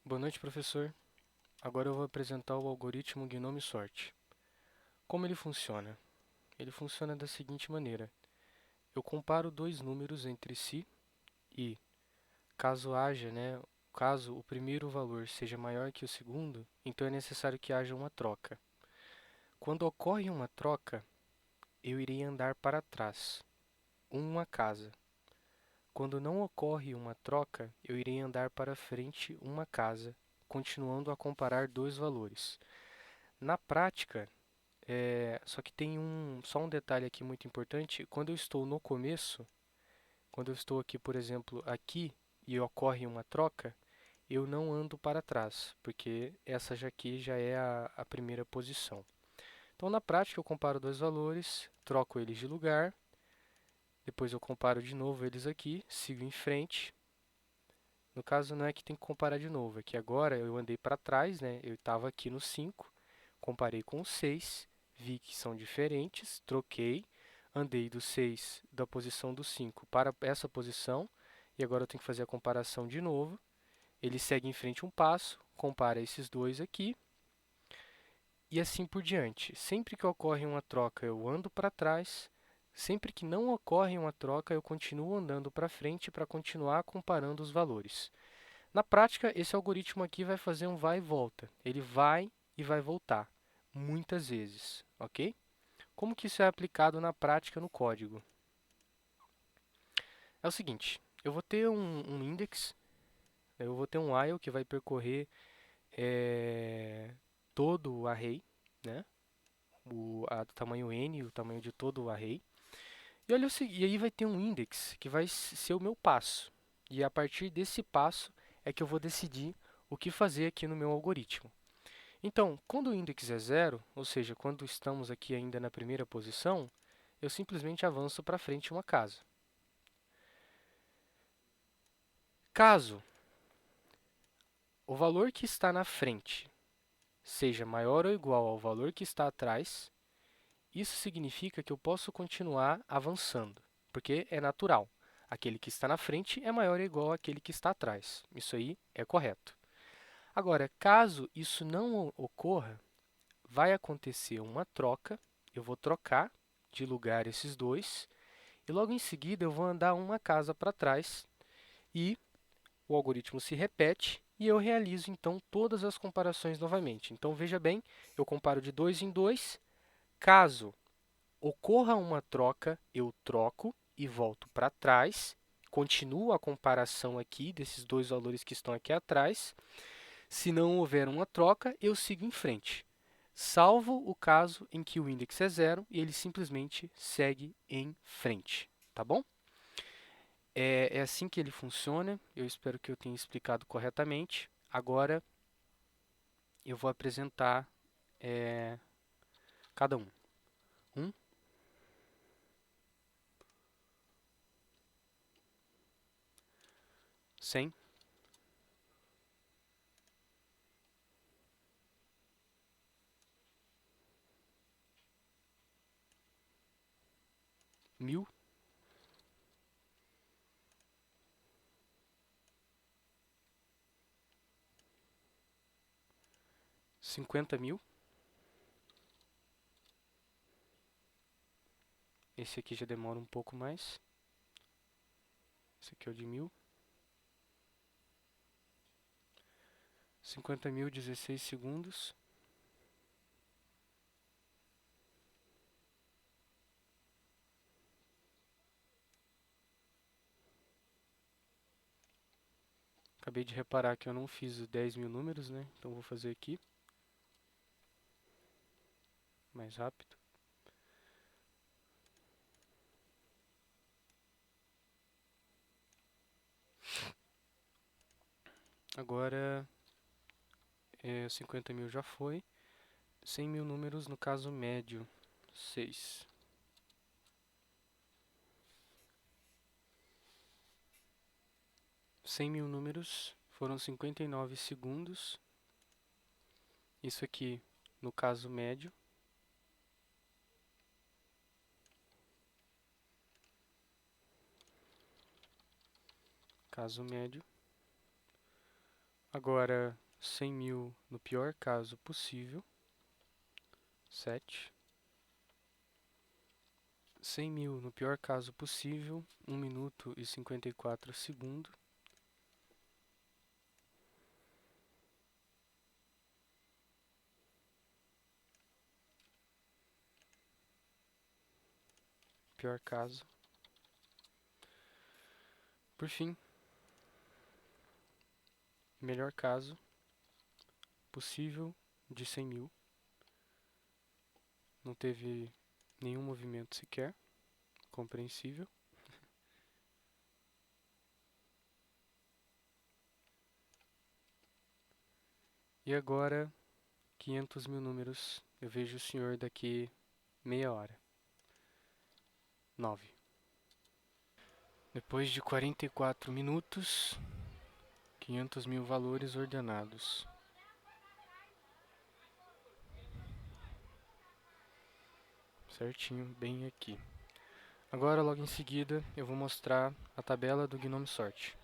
Boa noite, professor. Agora eu vou apresentar o algoritmo Gnome Sort. Como ele funciona? Ele funciona da seguinte maneira. Eu comparo dois números entre si e, caso o primeiro valor seja maior que o segundo, então é necessário que haja uma troca. Quando ocorre uma troca, eu irei andar para trás, uma casa. Quando não ocorre uma troca, eu irei andar para frente uma casa, continuando a comparar dois valores. Na prática, só que tem só um detalhe aqui muito importante. Quando eu estou no começo, quando eu estou aqui, por exemplo, aqui e ocorre uma troca, eu não ando para trás, porque essa já aqui já é a primeira posição. Então, na prática, eu comparo dois valores, troco eles de lugar, depois eu comparo de novo eles aqui, sigo em frente. No caso, não é que tem que comparar de novo, é que agora eu andei para trás, né? Eu estava aqui no 5, comparei com o 6, vi que são diferentes, troquei, andei do 6 da posição do 5 para essa posição, e agora eu tenho que fazer a comparação de novo. Ele segue em frente um passo, compara esses dois aqui, e assim por diante. Sempre que ocorre uma troca, eu ando para trás. Sempre que não ocorre uma troca, eu continuo andando para frente para continuar comparando os valores. Na prática, esse algoritmo aqui vai fazer um vai e volta. Ele vai e vai voltar muitas vezes, ok? Como que isso é aplicado na prática no código? É o seguinte, eu vou ter um index, eu vou ter um while que vai percorrer todo o array, né? Do tamanho n, o tamanho de todo o array. E olha e aí vai ter um index que vai ser o meu passo. E a partir desse passo é que eu vou decidir o que fazer aqui no meu algoritmo. Então, quando o index é zero, ou seja, quando estamos aqui ainda na primeira posição, eu simplesmente avanço para frente uma casa. Caso o valor que está na frente seja maior ou igual ao valor que está atrás, isso significa que eu posso continuar avançando, porque é natural. Aquele que está na frente é maior ou igual àquele que está atrás. Isso aí é correto. Agora, caso isso não ocorra, vai acontecer uma troca, eu vou trocar de lugar esses dois, e logo em seguida eu vou andar uma casa para trás e o algoritmo se repete e eu realizo então todas as comparações novamente. Então veja bem, eu comparo de 2 em 2. Caso ocorra uma troca, eu troco e volto para trás, continuo a comparação aqui desses dois valores que estão aqui atrás. Se não houver uma troca, eu sigo em frente, salvo o caso em que o index é zero e ele simplesmente segue em frente, tá bom? É assim que ele funciona. Eu espero que eu tenha explicado corretamente. Agora eu vou apresentar cada um. 1, 100, 1000, 50.000. Esse aqui já demora um pouco mais. Esse aqui é o de 1000. 50.000, 16 segundos. Acabei de reparar que eu não fiz os 10.000 números, né? Então vou fazer aqui mais rápido. Agora 50.000 já foi. 100.000 números no caso médio, 6. 100.000 números foram 59 segundos. Isso aqui no caso médio. Caso médio. Agora, 100.000 no pior caso possível, 7. 100.000 no pior caso possível, 1 minuto e 54 segundos. Pior caso. Por fim, melhor caso possível de 100.000. Não teve nenhum movimento sequer, compreensível. E agora, 500.000 números. Eu vejo o senhor daqui meia hora. 9. Depois de 44 minutos, 500.000 valores ordenados. Certinho, bem aqui. Agora, logo em seguida, eu vou mostrar a tabela do Gnome Sort.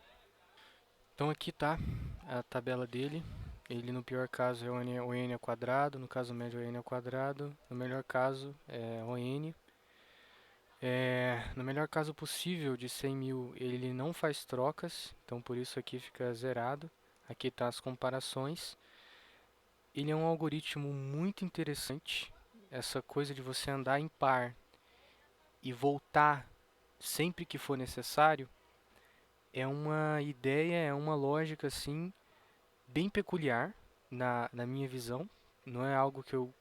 Então aqui tá a tabela dele. Ele no pior caso é o n ao quadrado, no caso médio é n ao quadrado, no melhor caso é o n. No melhor caso possível de 100.000 ele não faz trocas, então por isso aqui fica zerado. Aqui tá as comparações. Ele é um algoritmo muito interessante, essa coisa de você andar em par e voltar sempre que for necessário, é uma ideia, é uma lógica assim bem peculiar na minha visão. Não é algo que eu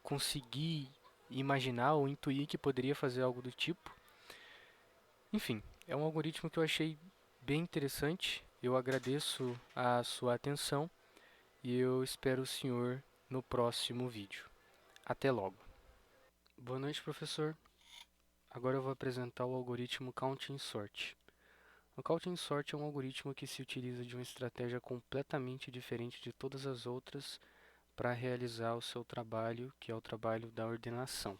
consegui imaginar ou intuir que poderia fazer algo do tipo. Enfim, é um algoritmo que eu achei bem interessante. Eu agradeço a sua atenção e eu espero o senhor no próximo vídeo. Até logo. Boa noite, professor. Agora eu vou apresentar o algoritmo Counting Sort. O Counting Sort é um algoritmo que se utiliza de uma estratégia completamente diferente de todas as outras para realizar o seu trabalho, que é o trabalho da ordenação.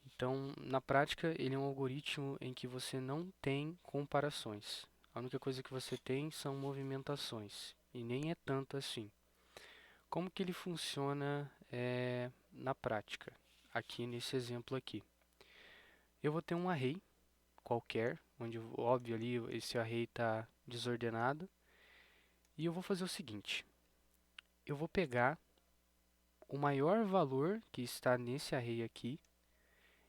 Então, na prática, ele é um algoritmo em que você não tem comparações. A única coisa que você tem são movimentações, e nem é tanto assim. Como que ele funciona na prática? Aqui nesse exemplo aqui. Eu vou ter um array qualquer, onde, óbvio, ali esse array está desordenado. E eu vou fazer o seguinte. Eu vou pegar o maior valor que está nesse array aqui,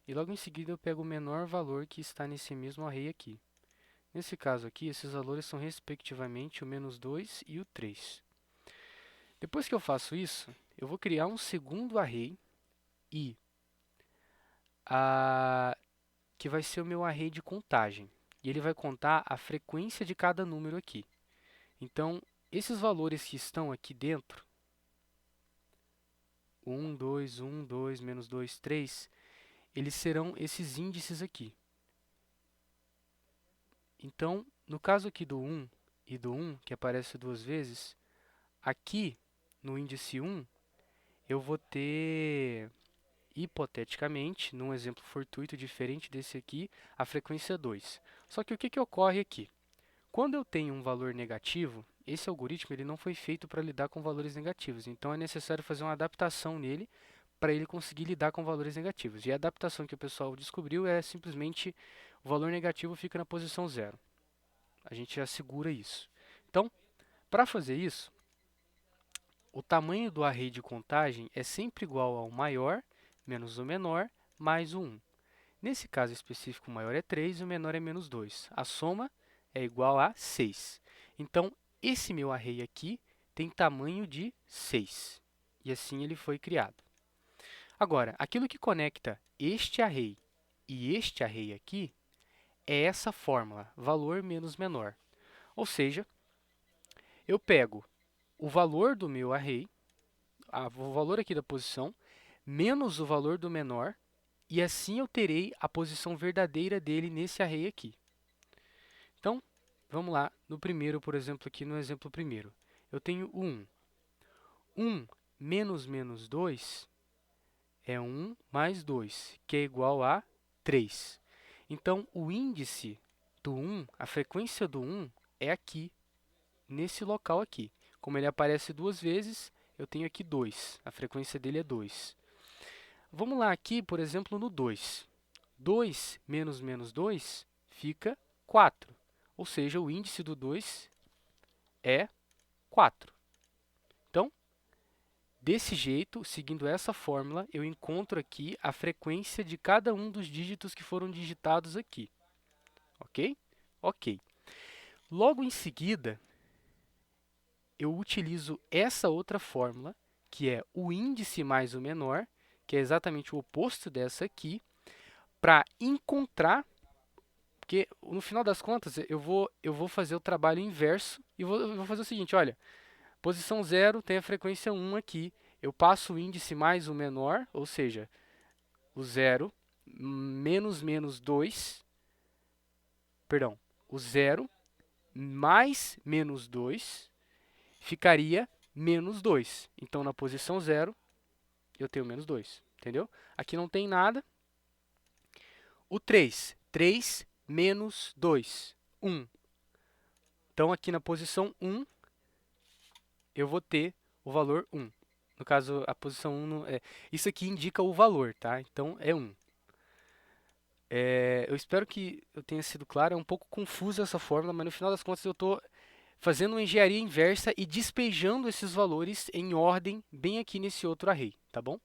e logo em seguida eu pego o menor valor que está nesse mesmo array aqui. Nesse caso aqui, esses valores são respectivamente o -2 e o 3. Depois que eu faço isso, eu vou criar um segundo array i, que vai ser o meu array de contagem. E ele vai contar a frequência de cada número aqui. Então, esses valores que estão aqui dentro, 1, 2, 1, 2, -2, 3, eles serão esses índices aqui. Então, no caso aqui do 1 e do 1, que aparece duas vezes, aqui no índice 1, eu vou ter, hipoteticamente, num exemplo fortuito diferente desse aqui, a frequência 2. Só que o que ocorre aqui? Quando eu tenho um valor negativo, esse algoritmo ele não foi feito para lidar com valores negativos. Então, é necessário fazer uma adaptação nele para ele conseguir lidar com valores negativos. E a adaptação que o pessoal descobriu é simplesmente o valor negativo fica na posição 0. A gente assegura isso. Então, para fazer isso, o tamanho do array de contagem é sempre igual ao maior menos o menor mais o 1. Nesse caso específico, o maior é 3 e o menor é -2. A soma é igual a 6. Então, esse meu array aqui tem tamanho de 6. E assim ele foi criado. Agora, aquilo que conecta este array e este array aqui é essa fórmula, valor menos menor. Ou seja, eu pego o valor do meu array, o valor aqui da posição, menos o valor do menor, e assim eu terei a posição verdadeira dele nesse array aqui. Então, vamos lá, no primeiro, por exemplo, aqui no exemplo primeiro. Eu tenho o 1. 1 menos 2 é 1 mais 2, que é igual a 3. Então, o índice do 1, a frequência do 1, é aqui. nesse local aqui. Como ele aparece duas vezes, eu tenho aqui 2. A frequência dele é 2. Vamos lá aqui, por exemplo, no 2. 2 menos menos 2 fica 4. Ou seja, o índice do 2 é 4. Então, desse jeito, seguindo essa fórmula, eu encontro aqui a frequência de cada um dos dígitos que foram digitados aqui. Ok? Ok. Logo em seguida, eu utilizo essa outra fórmula, que é o índice mais o menor, que é exatamente o oposto dessa aqui, para encontrar, porque no final das contas eu vou fazer o trabalho inverso e eu vou fazer o seguinte, olha, posição 0 tem a frequência 1 aqui, eu passo o índice mais o menor, ou seja, o 0 menos menos 2, perdão, o 0 mais menos 2 ficaria menos 2. Então, na posição 0, eu tenho menos 2, entendeu? Aqui não tem nada. O 3, 3 menos 2, 1. Então, aqui na posição 1, eu vou ter o valor 1. No caso, a posição 1, isso aqui indica o valor, tá? Então, é 1. Eu espero que eu tenha sido claro. É um pouco confusa essa fórmula, mas no final das contas eu estou fazendo uma engenharia inversa e despejando esses valores em ordem bem aqui nesse outro array, tá bom?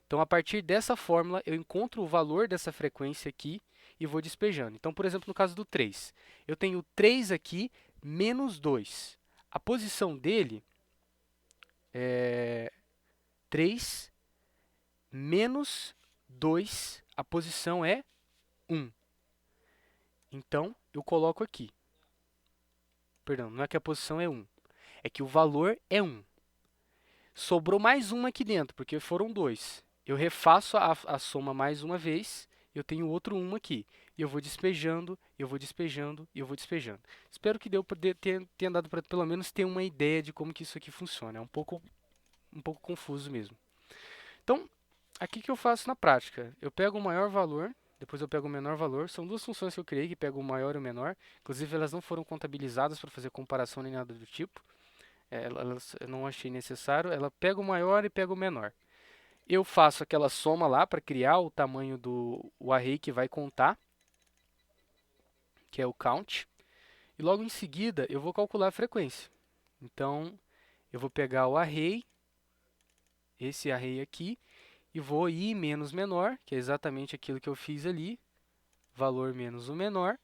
Então, a partir dessa fórmula, eu encontro o valor dessa frequência aqui e vou despejando. Então, por exemplo, no caso do 3, eu tenho 3 aqui menos 2. A posição dele é 3 menos 2, a posição é 1. Então, eu coloco aqui. Perdão, não é que a posição é 1, é que o valor é 1. Sobrou mais uma aqui dentro, porque foram 2. Eu refaço a soma mais uma vez, eu tenho outro 1 aqui. E eu vou despejando, eu vou despejando e eu vou despejando. Espero que tenha dado para pelo menos ter uma ideia de como que isso aqui funciona. É um pouco confuso mesmo. Então, aqui que eu faço na prática. Eu pego o maior valor, depois eu pego o menor valor. São duas funções que eu criei, que pegam o maior e o menor. Inclusive, elas não foram contabilizadas para fazer comparação nem nada do tipo. Eu não achei necessário. Ela pega o maior e pega o menor. Eu faço aquela soma lá para criar o tamanho do array que vai contar, que é o count. E logo em seguida, eu vou calcular a frequência. Então, eu vou pegar o array, esse array aqui, e vou i menos menor, que é exatamente aquilo que eu fiz ali, valor menos o menor,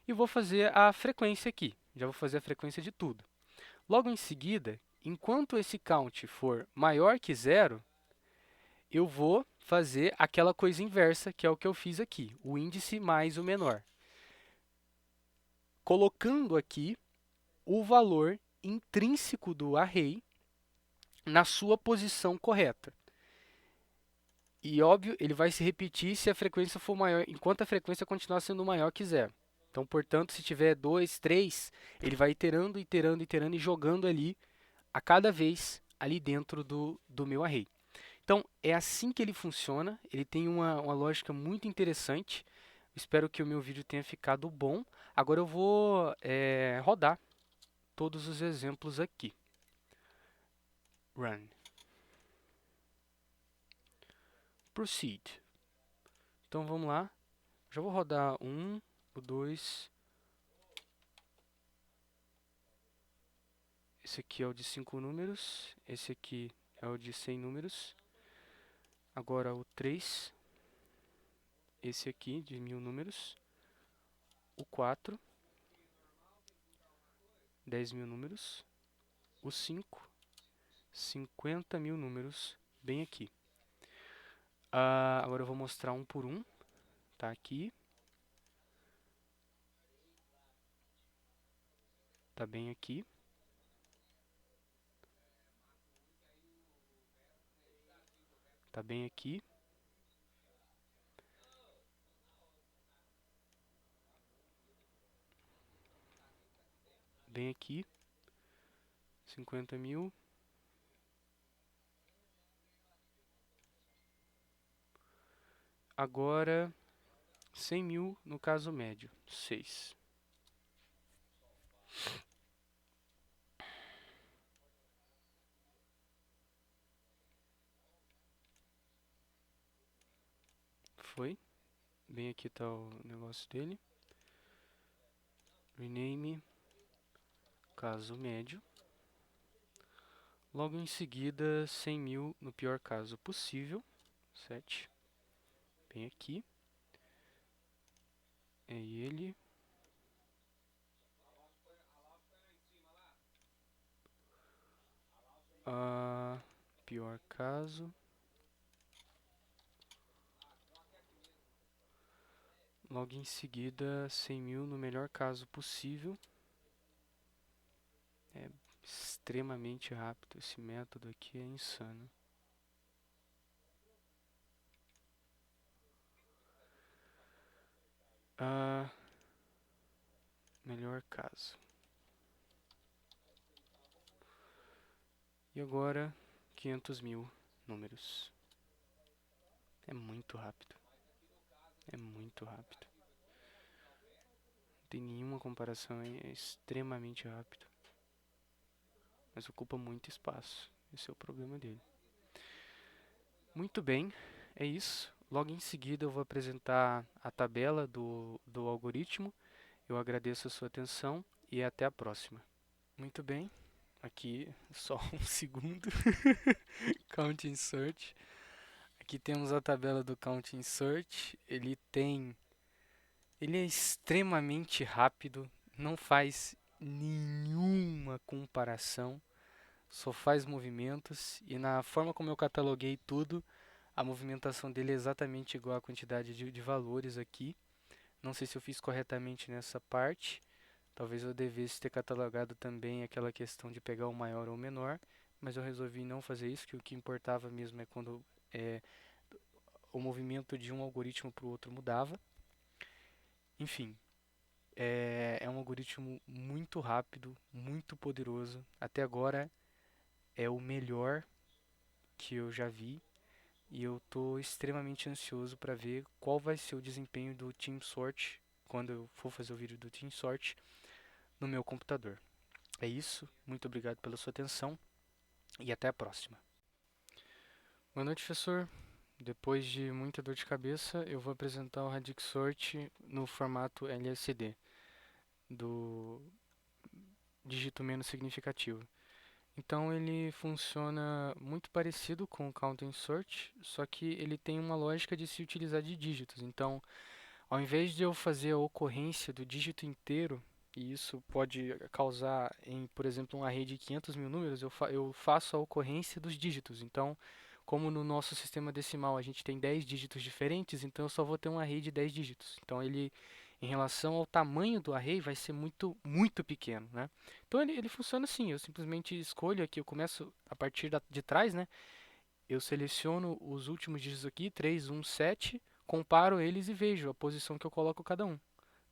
e vou fazer a frequência aqui. Já vou fazer a frequência de tudo. Logo em seguida, enquanto esse count for maior que 0, eu vou fazer aquela coisa inversa, que é o que eu fiz aqui, o índice mais o menor. Colocando aqui o valor intrínseco do array na sua posição correta. E, óbvio, ele vai se repetir se a frequência for maior, enquanto a frequência continuar sendo maior que 0. Então, portanto, se tiver 2, 3, ele vai iterando, iterando, iterando e jogando ali a cada vez ali dentro do meu array. Então, é assim que ele funciona. Ele tem uma lógica muito interessante. Espero que o meu vídeo tenha ficado bom. Agora eu vou rodar todos os exemplos aqui. Run. Proceed. Então, vamos lá. Já vou rodar o 2. Esse aqui é o de 5 números. Esse aqui é o de 100 números. Agora o 3. Esse aqui de 1000 números. O 4. 10.000 números. O 5. 50.000 números. Bem aqui. Agora eu vou mostrar um por um. Tá aqui. Tá bem aqui. Tá bem aqui. Bem aqui. 50.000. Agora 100.000 no caso médio. 6. foi. Bem aqui tá o negócio dele. Rename, caso médio. Logo em seguida, 100 mil no pior caso possível. 7. Bem aqui. É ele. Pior caso. Logo em seguida, 100 mil no melhor caso possível. É extremamente rápido. Esse método aqui é insano. Melhor caso. E agora, 500 mil números. É muito rápido. É muito rápido. Não tem nenhuma comparação, é extremamente rápido. Mas ocupa muito espaço. Esse é o problema dele. Muito bem, é isso. Logo em seguida eu vou apresentar a tabela do algoritmo. Eu agradeço a sua atenção e até a próxima. Muito bem, aqui só um segundo. Count Insert. Aqui temos a tabela do Count Insert. Ele é extremamente rápido, não faz nenhuma comparação, só faz movimentos e na forma como eu cataloguei tudo, a movimentação dele é exatamente igual à quantidade de valores aqui. Não sei se eu fiz corretamente nessa parte. Talvez eu devesse ter catalogado também aquela questão de pegar o maior ou o menor, mas eu resolvi não fazer isso, que o que importava mesmo é quando o movimento de um algoritmo para o outro mudava. Enfim, é um algoritmo muito rápido, muito poderoso. Até agora é o melhor que eu já vi e eu estou extremamente ansioso para ver qual vai ser o desempenho do Team Sort quando eu for fazer o vídeo do Team Sort no meu computador. É isso, muito obrigado pela sua atenção e até a próxima. Boa noite, professor. Depois de muita dor de cabeça, eu vou apresentar o Radix Sort no formato LSD, do dígito menos significativo. Então ele funciona muito parecido com o Count and Sort, só que ele tem uma lógica de se utilizar de dígitos. Então, ao invés de eu fazer a ocorrência do dígito inteiro, e isso pode causar em, por exemplo, um array de 500 mil números, eu faço a ocorrência dos dígitos. Então, como no nosso sistema decimal a gente tem 10 dígitos diferentes, então eu só vou ter um array de 10 dígitos. Então, ele, em relação ao tamanho do array, vai ser muito, muito pequeno, né? Então, ele funciona assim, eu simplesmente escolho aqui, eu começo a partir de trás, né? Eu seleciono os últimos dígitos aqui, 3, 1, 7, comparo eles e vejo a posição que eu coloco cada um.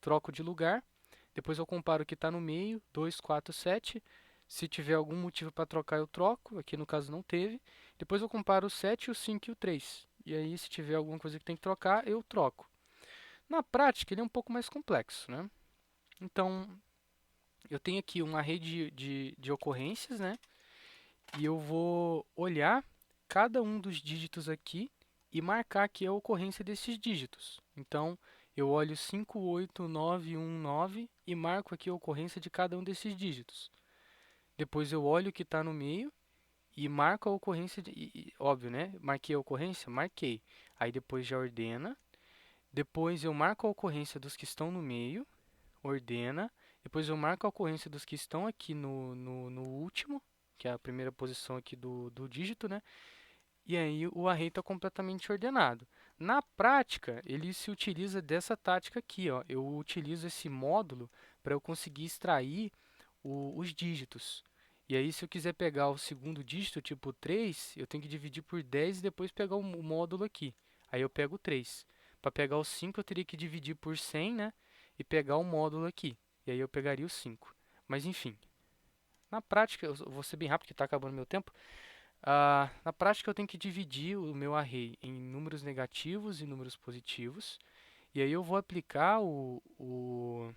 Troco de lugar, depois eu comparo o que está no meio, 2, 4, 7. Se tiver algum motivo para trocar, eu troco. Aqui no caso não teve. Depois eu comparo o 7, o 5 e o 3. E aí, se tiver alguma coisa que tem que trocar, eu troco. Na prática, ele é um pouco mais complexo, né? Então, eu tenho aqui um array de ocorrências, né? E eu vou olhar cada um dos dígitos aqui e marcar aqui a ocorrência desses dígitos. Então, eu olho 5, 8, 9, 1, 9 e marco aqui a ocorrência de cada um desses dígitos. Depois eu olho o que está no meio e marco a ocorrência, óbvio, né? Marquei a ocorrência? Marquei. Aí depois já ordena. Depois eu marco a ocorrência dos que estão no meio, ordena. Depois eu marco a ocorrência dos que estão aqui no último, que é a primeira posição aqui do dígito, né? E aí o array está completamente ordenado. Na prática, ele se utiliza dessa tática aqui, ó. Eu utilizo esse módulo para eu conseguir extrair os dígitos. E aí, se eu quiser pegar o segundo dígito, tipo 3, eu tenho que dividir por 10 e depois pegar o módulo aqui. Aí eu pego 3. Para pegar o 5, eu teria que dividir por 100, né? E pegar o módulo aqui. E aí eu pegaria o 5. Mas enfim, na prática, eu vou ser bem rápido que está acabando meu tempo. Na prática, eu tenho que dividir o meu array em números negativos e números positivos. E aí eu vou aplicar o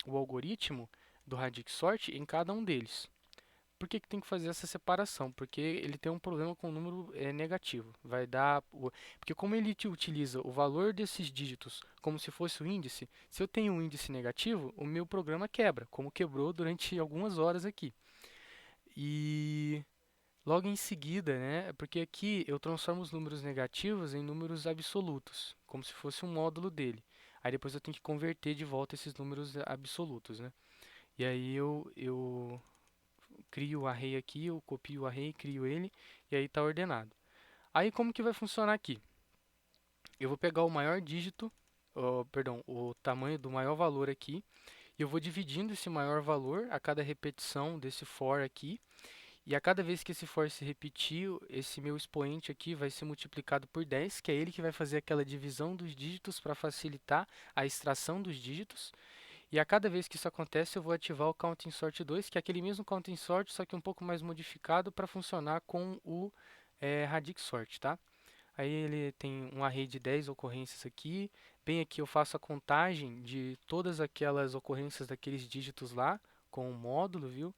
algoritmo do Radix Sort em cada um deles. por que que tem que fazer essa separação? Porque ele tem um problema com o número negativo. Vai dar porque como ele te utiliza o valor desses dígitos como se fosse o índice, se eu tenho um índice negativo, o meu programa quebra, como quebrou durante algumas horas aqui. E logo em seguida, né, porque aqui eu transformo os números negativos em números absolutos, como se fosse um módulo dele. Aí depois eu tenho que converter de volta esses números absolutos, né? E aí eu crio o array aqui, eu copio o array, crio ele, e aí está ordenado. Aí como que vai funcionar aqui? Eu vou pegar o maior dígito, perdão, o tamanho do maior valor aqui, e eu vou dividindo esse maior valor a cada repetição desse for aqui, e a cada vez que esse for se repetir, esse meu expoente aqui vai ser multiplicado por 10, que é ele que vai fazer aquela divisão dos dígitos para facilitar a extração dos dígitos. E a cada vez que isso acontece, eu vou ativar o Counting Sort 2, que é aquele mesmo Counting Sort, só que um pouco mais modificado para funcionar com o Radix Sort, tá? Aí ele tem um array de 10 ocorrências aqui. Bem aqui eu faço a contagem de todas aquelas ocorrências daqueles dígitos lá, com o módulo, viu?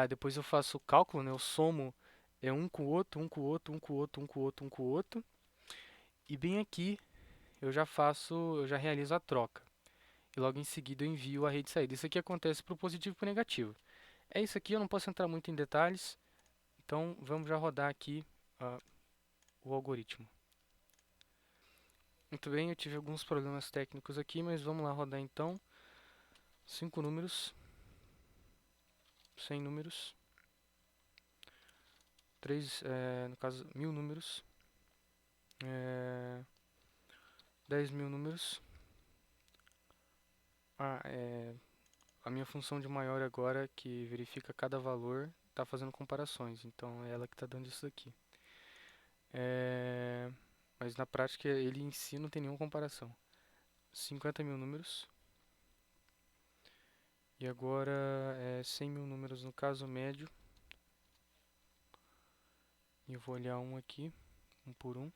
Depois eu faço o cálculo, né? Eu somo um com o outro, um com o outro, um com o outro, um com o outro, um com o outro. E bem aqui eu já realizo a troca. E logo em seguida eu envio a rede de saída. Isso aqui acontece para o positivo e para o negativo. É isso aqui, eu não posso entrar muito em detalhes, então vamos já rodar aqui o algoritmo. Muito bem, eu tive alguns problemas técnicos aqui, mas vamos lá rodar então. 5 números, 100 números, 3, no caso, 1000 números, 10.000 números. A minha função de maior agora, que verifica cada valor, está fazendo comparações, então é ela que está dando isso aqui. Mas na prática ele em si não tem nenhuma comparação. 50.000 números. E agora 100.000 números no caso médio. E eu vou olhar um aqui, um por um.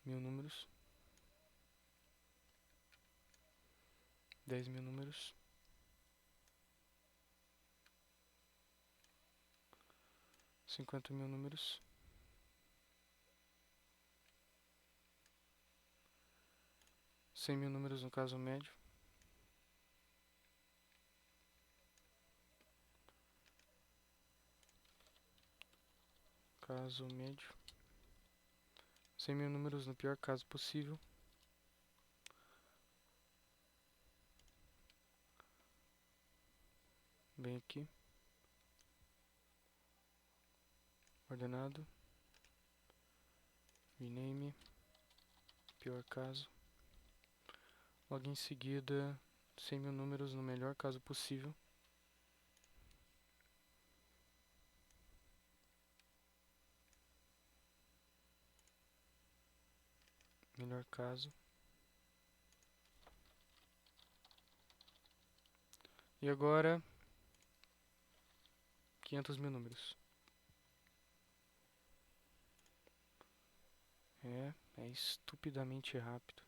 1000 números. 10.000 números. 50.000 números. 100.000 números no caso médio. Caso médio. 100.000 números no pior caso possível. Bem aqui. Ordenado. Rename. Pior caso. Logo em seguida, 100.000 números no melhor caso possível. Melhor caso. E agora, 500.000 números. É estupidamente rápido.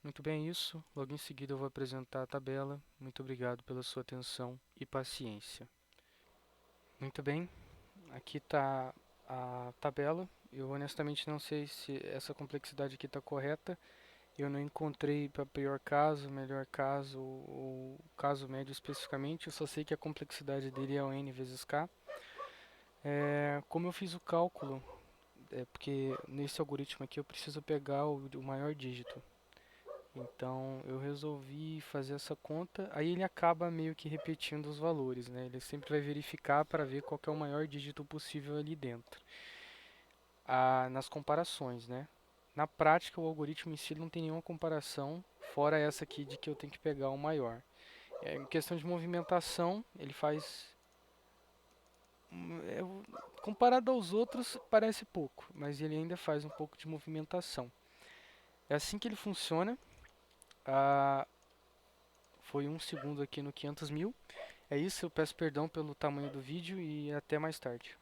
Muito bem, é isso. Logo em seguida eu vou apresentar a tabela. Muito obrigado pela sua atenção e paciência. Muito bem, aqui está a tabela. Eu honestamente não sei se essa complexidade aqui está correta. Eu não encontrei para pior caso, melhor caso ou caso médio especificamente. Eu só sei que a complexidade dele é o n vezes k. Como eu fiz o cálculo, porque nesse algoritmo aqui eu preciso pegar o maior dígito. Então eu resolvi fazer essa conta, aí ele acaba meio que repetindo os valores, né? Ele sempre vai verificar para ver qual que é o maior dígito possível ali dentro. Nas comparações, né? Na prática o algoritmo em si não tem nenhuma comparação, fora essa aqui de que eu tenho que pegar o maior. Em questão de movimentação, ele faz... comparado aos outros parece pouco, mas ele ainda faz um pouco de movimentação. É assim que ele funciona. Foi 1 segundo aqui no 500.000. É isso, eu peço perdão pelo tamanho do vídeo e até mais tarde.